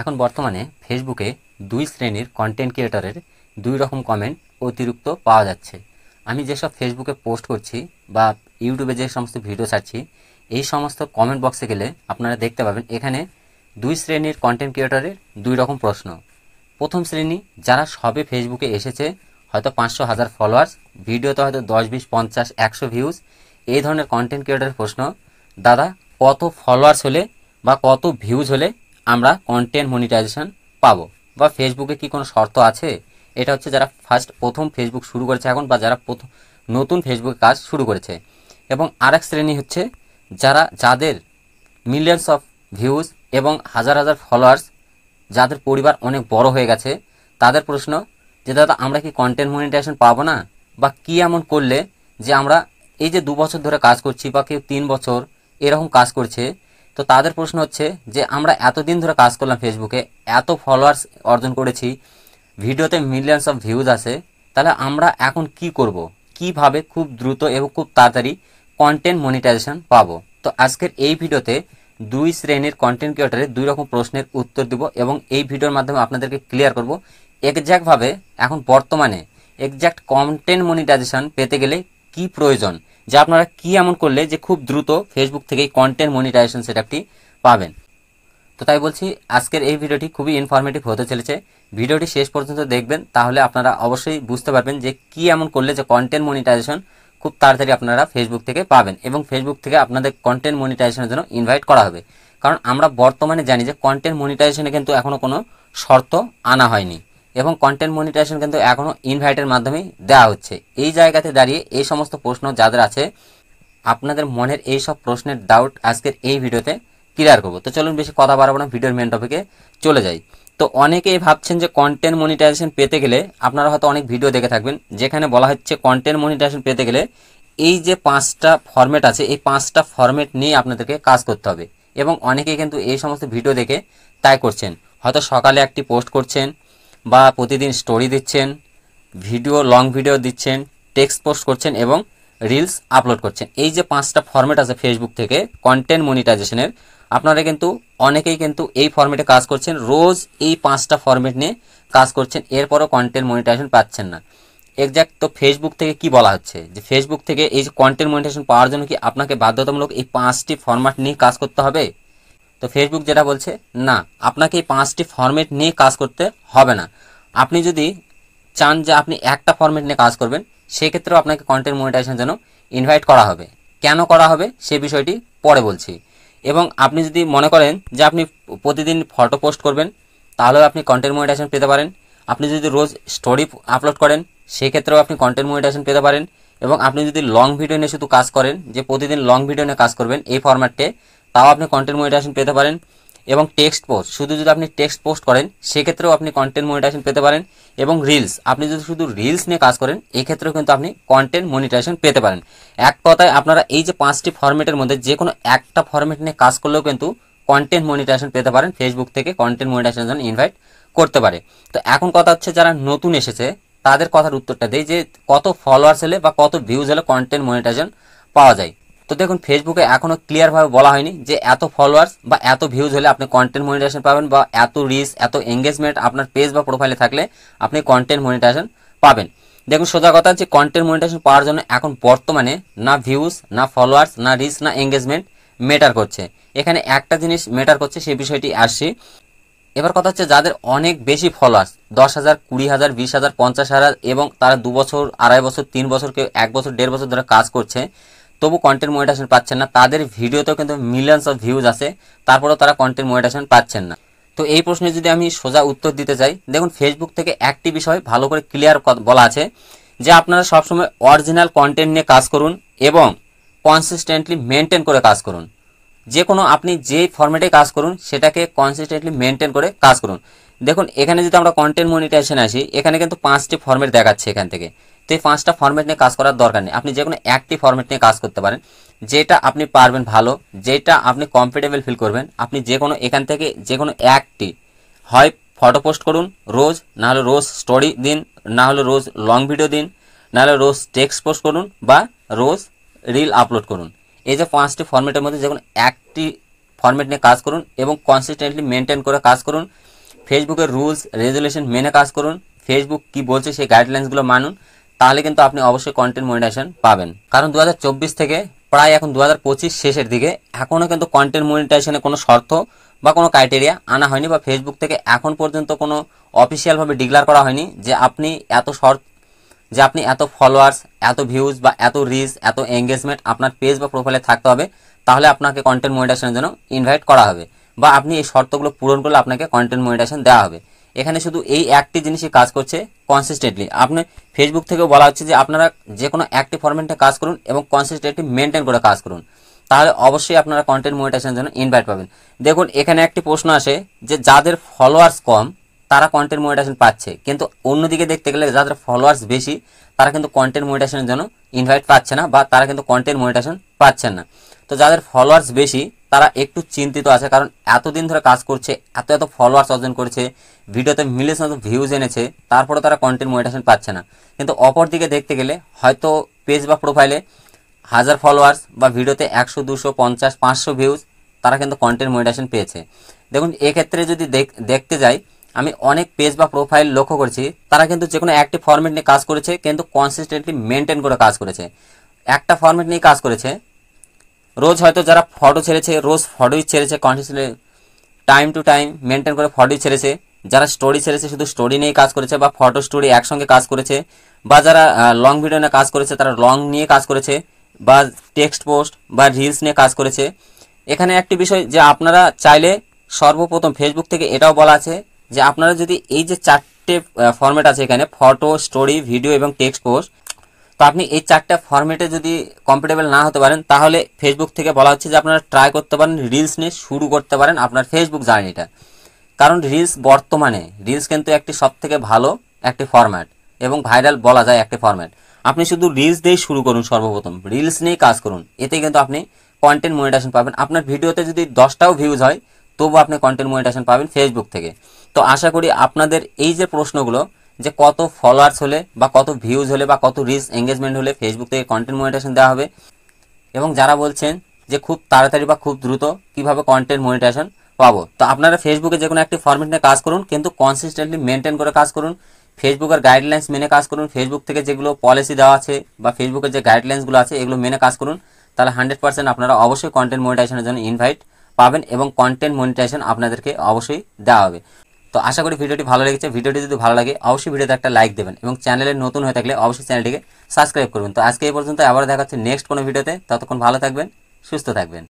এখন বর্তমানে ফেসবুকে দুই শ্রেণীর কন্টেন্ট ক্রিয়েটরের দুই রকম কমেন্ট অতিরিক্ত পাওয়া যাচ্ছে। আমি যেসব ফেসবুকে পোস্ট করছি বা ইউটিউবে যে সমস্ত ভিডিও ছাড়ছি, এই সমস্ত কমেন্ট বক্সে গেলে আপনারা দেখতে পাবেন এখানে দুই শ্রেণীর কন্টেন্ট ক্রিয়েটরের দুই রকম প্রশ্ন। প্রথম শ্রেণী যারা সবে ফেসবুকে এসেছে, হয়তো 500,000 ফলোয়ার্স, ভিডিওতে হয়তো 10, 20, 50, 100 ভিউজ, এই ধরনের কন্টেন্ট ক্রিয়েটরের প্রশ্ন, দাদা কত ফলোয়ার্স হলে বা কত ভিউজ হলে আমরা কন্টেন্ট মনিটাইজেশন পাবো, বা ফেসবুকে কি কোনো শর্ত আছে? এটা হচ্ছে যারা প্রথম ফেসবুক শুরু করেছে এখন, বা যারা নতুন ফেসবুকে কাজ শুরু করেছে। এবং আরেক শ্রেণী হচ্ছে যাদের মিলিয়ন্স অফ ভিউজ এবং হাজার হাজার ফলোয়ার্স, যাদের পরিবার অনেক বড় হয়ে গেছে, তাদের প্রশ্ন যে দাদা আমরা কি কন্টেন্ট মনিটাইজেশন পাবো না, বা কি এমন করলে যে আমরা এই যে 2 বছর ধরে কাজ করছি বা কেউ 3 বছর এরকম কাজ করছে, তো তাদের প্রশ্ন হচ্ছে যে আমরা এতদিন ধরে কাজ করলাম ফেসবুকে, এত ফলোয়ার্স অর্জন করেছি, ভিডিওতে মিলিয়ন্স অফ ভিউজ আছে, তাহলে আমরা এখন কি করব, কিভাবে খুব দ্রুত এবং খুব তাড়াতাড়ি কন্টেন্ট মনিটাইজেশন পাবো? তো আজকের এই ভিডিওতে দুই শ্রেণীর কন্টেন্ট ক্রিয়েটরের দুই রকম প্রশ্নের উত্তর দিব এবং এই ভিডিওর মাধ্যমে আপনাদেরকে ক্লিয়ার করব এক্স্যাক্টভাবে এখন বর্তমানে এক্স্যাক্ট কন্টেন্ট মনিটাইজেশন পেতে গেলে কি প্রয়োজন, যে আপনারা কি এমন করলে যে খুব দ্রুত ফেসবুক থেকে কন্টেন্ট মনিটাইজেশন সেটআপটি পাবেন। তো তাই বলছি আজকের এই ভিডিওটি খুবই ইনফরমেটিভ হতে চলেছে। ভিডিওটি শেষ পর্যন্ত দেখবেন, তাহলে আপনারা অবশ্যই বুঝতে পারবেন যে কি এমন করলে যে কন্টেন্ট মনিটাইজেশন খুব তাড়াতাড়ি আপনারা ফেসবুক থেকে পাবেন এবং ফেসবুক থেকে আপনাদের কন্টেন্ট মনিটাইজেশনের জন্য ইনভাইট করা হবে। কারণ আমরা বর্তমানে জানি যে কন্টেন্ট মনিটাইজেশনে কিন্তু এখনও কোনো শর্ত আনা হয়নি এবং কন্টেন্ট মনিটাইজেশন কিন্তু এখনও ইনভাইটের মাধ্যমেই দেওয়া হচ্ছে। এই জায়গাতে দাঁড়িয়ে এই সমস্ত প্রশ্ন যাদের আছে, আপনাদের মনের এই সব প্রশ্নের ডাউট আজকের এই ভিডিওতে ক্লিয়ার করবো। তো চলুন বেশি কথা বাড়াবো না, ভিডিওর মেন টপিকে চলে যাই। তো অনেকেই ভাবছেন যে কন্টেন্ট মনিটাইজেশন পেতে গেলে, আপনারা হয়তো অনেক ভিডিও দেখে থাকবেন যেখানে বলা হচ্ছে কন্টেন্ট মনিটাইজেশন পেতে গেলে এই যে 5টা ফরম্যাট আছে, এই 5টা ফরম্যাট নিয়ে আপনাদেরকে কাজ করতে হবে। এবং অনেকেই কিন্তু এই সমস্ত ভিডিও দেখে তাই করছেন, হয়তো সকালে একটি পোস্ট করছেন বা প্রতিদিন স্টোরি দিচ্ছেন, লং ভিডিও দিচ্ছেন, টেক্সট পোস্ট করছেন এবং রিলস আপলোড করছেন। এই যে 5টা ফরম্যাট আছে ফেসবুক থেকে কন্টেন্ট মনিটাইজেশনের, আপনারা কিন্তু অনেকেই কিন্তু এই ফরম্যাটে কাজ করছেন, রোজ এই 5টা ফরম্যাট নিয়ে কাজ করছেন, এরপরও কন্টেন্ট মনিটাইজেশন পাচ্ছেন না। এক্স্যাক্ট তো ফেসবুক থেকে কি বলা হচ্ছে যে ফেসবুক থেকে এই যে কন্টেন্ট মনিটাইজেশন পাওয়ার জন্য কি আপনাকে বাধ্যতামূলক এই 5টি ফরম্যাট নিয়ে কাজ করতে হবে? তো ফেসবুক যেটা বলছে, না, আপনাকে এই 5টি ফরম্যাট নিয়ে কাজ করতে হবে না। আপনি যদি চান যে আপনি একটা ফরম্যাট নিয়ে কাজ করবেন, সেক্ষেত্রেও আপনাকে কন্টেন্ট মনিটাইজেশনের জন্য ইনভাইট করা হবে। কেন করা হবে সে বিষয়টি পরে বলছি। এবং আপনি যদি মনে করেন যে আপনি প্রতিদিন ফটো পোস্ট করবেন, তাহলেও আপনি কন্টেন্ট মনিটাইজেশন পেতে পারেন। আপনি যদি রোজ স্টোরি আপলোড করেন, সেক্ষেত্রেও আপনি কন্টেন্ট মনিটাইজেশন পেতে পারেন। এবং আপনি যদি লং ভিডিও নিয়ে শুধু কাজ করেন, যে প্রতিদিন লং ভিডিও নিয়ে কাজ করবেন এই ফরম্যাটে, তাও আপনি কন্টেন্ট মনিটাইজেশন পেতে পারেন। এবং টেক্সট পোস্ট, শুধু যদি আপনি টেক্সট পোস্ট করেন, সেক্ষেত্রেও আপনি কন্টেন্ট মনিটাইজেশন পেতে পারেন। এবং রিলস, আপনি যদি শুধু রিলস নিয়ে কাজ করেন, এক্ষেত্রেও কিন্তু আপনি কন্টেন্ট মনিটাইজেশন পেতে পারেন। এক কথায় আপনারা এই যে 5টি ফরম্যাটের মধ্যে যে কোনো একটা ফরম্যাট নিয়ে কাজ করলেও কিন্তু কন্টেন্ট মনিটাইজেশন পেতে পারেন, ফেসবুক থেকে কন্টেন্ট মনিটাইজেশনের জন্য ইনভাইট করতে পারে। তো এখন কথা হচ্ছে যারা নতুন এসেছে তাদের কথার উত্তরটা দেই, যে কত ফলোয়ার্স হলে বা কত ভিউজ হলে কন্টেন্ট মনিটাইজেশন পাওয়া যায়। তো দেখুন ফেসবুকে এখনো ক্লিয়ারভাবে বলা হয়নি যে এত ফলোয়ার্স বা এত ভিউজ হলে আপনি কন্টেন্ট মনিটাইজেশন পাবেন, বা এত রিচ, এত এঙ্গেজমেন্ট আপনার পেজ বা প্রোফাইলে থাকলে আপনি কন্টেন্ট মনিটাইজেশন পাবেন। দেখুন সোজা কথা হচ্ছে কন্টেন্ট মনিটাইজেশন পাওয়ার জন্য এখন বর্তমানে না ভিউজ, না ফলোয়ার্স, না রিচ, না এঙ্গেজমেন্ট ম্যাটার করছে। এখানে একটা জিনিস ম্যাটার করছে, সেই বিষয়টি আসছি। এবার কথা হচ্ছে যাদের অনেক বেশি ফলোয়ার্স, 10,000, 20,000, 20,000, 50,000, এবং তারা 2 বছর, 2.5 বছর, 3 বছর, কেউ 1 বছর, 1.5 বছর ধরে কাজ করছে, তবু কন্টেন্ট মনিটাইজেশন পাচ্ছেন না। তাদের ভিডিওতেও কিন্তু মিলিয়ন্স অফ ভিউজ আছে, তারপরেও তারা কন্টেন্ট মনিটাইজেশন পাচ্ছেন না। তো এই প্রশ্নে যদি আমি সোজা উত্তর দিতে চাই, দেখুন ফেসবুক থেকে একটি বিষয় ভালো করে ক্লিয়ার বলা আছে যে আপনারা সবসময় অরিজিনাল কন্টেন্ট নিয়ে কাজ করুন এবং কনসিস্টেন্টলি মেনটেন করে কাজ করুন। যে কোনো আপনি যে ফরম্যাটে কাজ করুন সেটাকে কনসিস্টেন্টলি মেনটেন করে কাজ করুন। দেখুন এখানে যদি আমরা কন্টেন্ট মনিটাইজেশন আসি, এখানে কিন্তু 5টি ফরম্যাট দেখাচ্ছে এখান থেকে। তো এই 5টা ফরম্যাট নিয়ে কাজ করার দরকার নেই, আপনি যে কোনো একটি ফরম্যাট নিয়ে কাজ করতে পারেন, যেটা আপনি পারবেন ভালো, যেটা আপনি কমফোর্টেবল ফিল করবেন। আপনি যে কোনো এখান থেকে যে কোনো একটি, হয় ফটো পোস্ট করুন রোজ, না হলে রোজ স্টোরি দিন, না হলে রোজ লং ভিডিও দিন, না হলে রোজ টেক্সট পোস্ট করুন, বা রোজ রিল আপলোড করুন। এই যে 5টি ফরম্যাটের মধ্যে যে কোনো একটি ফরম্যাট নিয়ে কাজ করুন এবং কনসিস্টেন্টলি মেনটেন করে কাজ করুন। ফেসবুকের রুলস রেজুলেশন মেনে কাজ করুন। ফেসবুক কি বলছে সেই গাইডলাইন্সগুলো মানুন, তাহলে কিন্তু আপনি অবশ্যই কন্টেন্ট মনিটাইজেশন পাবেন। কারণ 2024 থেকে প্রায় এখন 2025 শেষের দিকে এখনও কিন্তু কন্টেন্ট মনিটাইজেশনে কোনো শর্ত বা কোনো ক্রাইটেরিয়া আনা হয়নি, বা ফেসবুক থেকে এখন পর্যন্ত কোনো অফিসিয়ালভাবে ডিক্লেয়ার করা হয়নি যে আপনি এত ফলোয়ার্স, এত ভিউজ বা এত রিচ, এত এঙ্গেজমেন্ট আপনার পেজ বা প্রোফাইলে থাকতে হবে, তাহলে আপনাকে কন্টেন্ট মনিটাইজেশনের জন্য ইনভাইট করা হবে, বা আপনি এই শর্তগুলো পূরণ করলে আপনাকে কন্টেন্ট মনিটাইজেশন দেওয়া হবে। এখানে শুধু এই একটি জিনিসই কাজ করছে, কনসিস্টেন্টলি। আপনি ফেসবুক থেকেও বলা হচ্ছে যে আপনারা যে কোনো একটি ফরম্যাটে কাজ করুন এবং কনসিস্টেন্টলি মেনটেন করে কাজ করুন, তাহলে অবশ্যই আপনারা কন্টেন্ট মনিটাইজেশনের জন্য ইনভাইট পাবেন। দেখুন এখানে একটি প্রশ্ন আসে যে যাদের ফলোয়ার্স কম তারা কন্টেন্ট মনিটাইজেশন পাচ্ছে, কিন্তু অন্যদিকে দেখতে গেলে যাদের ফলোয়ার্স বেশি তারা কিন্তু কন্টেন্ট মনিটাইজেশনের জন্য ইনভাইট পাচ্ছে না, বা তারা কিন্তু কন্টেন্ট মনিটাইজেশন পাচ্ছেন না। তো যাদের ফলোয়ার্স বেশি তারা একটু চিন্তিত আছে, কারণ এতদিন ধরে কাজ করছে, এত ফলোয়ার্স অর্জন করেছে, ভিডিওতে মিলিয়ন্স মতো ভিউজ এনেছে, তারপরে তারা কন্টেন্ট মনিটাইজেশন পাচ্ছে না। কিন্তু অপর দিকে দেখতে গেলে হয়তো পেজ বা প্রোফাইলে 1000 ফলোয়ার্স বা ভিডিওতে 100, 200, 50, 500 ভিউজ, তারা কিন্তু কন্টেন্ট মনিটাইজেশন পেয়েছে। দেখুন এক্ষেত্রে যদি দেখতে যাই, আমি অনেক পেজ বা প্রোফাইল লক্ষ্য করছি তারা কিন্তু যে কোনো একটি ফরম্যাট নিয়ে কাজ করেছে, কিন্তু কনসিস্টেন্টলি মেনটেন করে কাজ করেছে। একটা ফরম্যাট নিয়ে কাজ করেছে, রোজ হয়তো যারা ফটো ছেড়েছে রোজ ফটোই ছেড়েছে, continuously time to time maintain করে ফটোই ছেড়েছে। যারা স্টোরি ছেড়েছে শুধু স্টোরি নিয়ে কাজ করেছে বা ফটো স্টোরি একসঙ্গে কাজ করেছে, বা যারা লং ভিডিও নিয়ে কাজ করেছে তারা লং নিয়ে কাজ করেছে, বা টেক্সট পোস্ট বা রিলস নিয়ে কাজ করেছে। এখানে একটি বিষয় যে আপনারা চাইলে সর্বপ্রথম ফেসবুক থেকে এটাও বলা আছে যে আপনারা যদি এই যে 4টে ফরম্যাট আছে এখানে, ফটো, স্টোরি, ভিডিও এবং টেক্সট পোস্ট, তো আপনি এই 4টা ফরম্যাটে যদি কমফোর্টেবল না হতে পারেন, তাহলে ফেসবুক থেকে বলা হচ্ছে যে আপনারা ট্রাই করতে পারেন রিলস নিয়ে শুরু করতে পারেন আপনার ফেসবুক জার্নিটা। কারণ বর্তমানে রিলস কিন্তু একটি সবথেকে ভালো একটি ফরম্যাট এবং ভাইরাল বলা যায় একটি ফরম্যাট। আপনি শুধু রিলস দিয়েই শুরু করুন, সর্বপ্রথম রিলস নিয়েই কাজ করুন, এতে কিন্তু আপনি কন্টেন্ট মনিটাইজেশন পাবেন। আপনার ভিডিওতে যদি 10টাও ভিউজ হয় তবু আপনি কন্টেন্ট মনিটাইজেশন পাবেন ফেসবুক থেকে। তো আশা করি আপনাদের এই যে প্রশ্নগুলো, যে কত ফলোয়ার্স হলে বা কত ভিউজ হলে বা কত রিচ এঙ্গেজমেন্ট হলে ফেসবুক থেকে কন্টেন্ট মনিটাইজেশন দেওয়া হবে, এবং যারা বলছেন যে খুব তাড়াতাড়ি বা খুব দ্রুত কিভাবে কন্টেন্ট মনিটাইজেশন পাবো, তো আপনারা ফেসবুকে যে কোনো একটি ফরম্যাট নিয়ে কাজ করুন, কিন্তু কনসিস্টেন্টলি মেনটেন করে কাজ করুন, ফেসবুকের গাইডলাইন্স মেনে কাজ করুন, ফেসবুক থেকে যেগুলো পলিসি দেওয়া আছে বা ফেসবুকের যে গাইডলাইন্সগুলো আছে এগুলো মেনে কাজ করুন, তাহলে 100% আপনারা অবশ্যই কন্টেন্ট মনিটাইজেশনের জন্য ইনভাইট পাবেন এবং কন্টেন্ট মনিটাইজেশন আপনাদেরকে অবশ্যই দেওয়া হবে। তো আশা করি ভিডিওটি ভালো লেগেছে। ভিডিওটি যদি ভালো লাগে অবশ্যই ভিডিওতে একটা লাইক দেবেন এবং চ্যানেলে নতুন হয়ে থাকলে অবশ্যই চ্যানেলটিকে সাবস্ক্রাইব করবেন। তো আজকে এই পর্যন্ত, আবার দেখা হচ্ছে নেক্সট কোনো ভিডিওতে। ততক্ষণ ভালো থাকবেন, সুস্থ থাকবেন।